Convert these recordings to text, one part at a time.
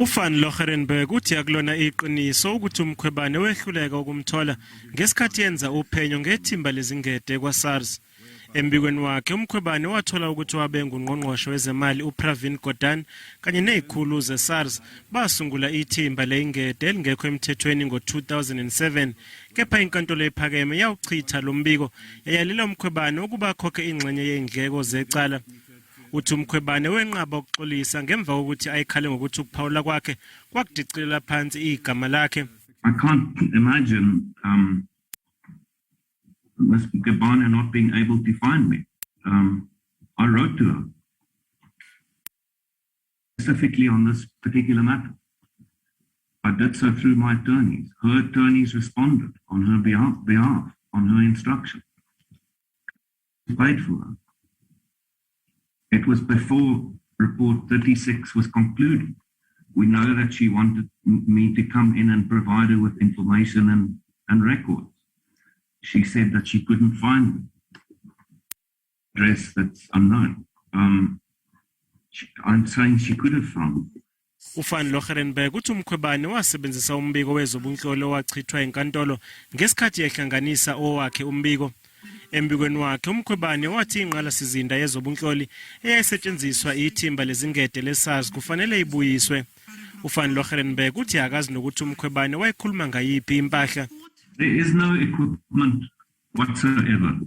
Van Loggerenberg uthi akulona iqiniso ukuthi uMkhwebane wehluleka ukumthola ngesikhathi yenza uphenyo ngethimba lezingede kwaSARS. Embikweni wakhe uMkhwebane wathola ukuthi wabe ngungqongqoshe wezemali uPravin Gordhan kanye nezikhulu zeSARS basungula ithimba leingede elingekho emthethweni ngo-2007, kepha inkantolo ephakeme yawuchitha lo mbiko yayalela uMkhwebane ukuba akhokhe ingxenye yezindleko zecala. Uthi uMkhwebane wenqaba ukuxolisa ngemva kokuthi ayikhale ngokuthi ukuphawula kwakhe kwakudicilela phansi igama lakhe. I can't imagine Ms. Mkhwebane not being able to find me. I wrote to her specifically on this particular matter. I did so through my attorneys. Her attorneys responded on her behalf on her instruction. Paid for her. It was before report 36 was concluded. We know that she wanted me to come in and provide her with information and records. She said that she couldn't find the address that's unknown. I'm saying she could have found it. Van Loggerenberg uthi uMkhwebane wasebenzisa umbiko wezobunhlolo wachithwa enkantolo ngesikhathi ehlanganisa owakhe umbiko. Embikweni wakhe uMkhwebane wathi ingqala sizinda yezobunhloli eyayisetshenziswa ithimba lezingede leSARS kufanele ibuyiswe. Van Loggerenberg uthi akazi nokuthi uMkhwebane wayekhuluma ngayiphi impahla. There is no equipment whatsoever.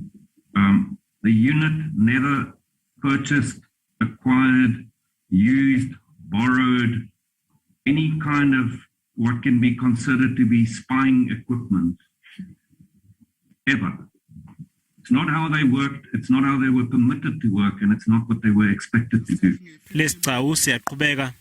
The unit never purchased, acquired, used, borrowed any kind of what can be considered to be spying equipment ever. It's not how they worked, it's not how they were permitted to work, and it's not what they were expected to do. Lesiccawu Siyaqhubeka.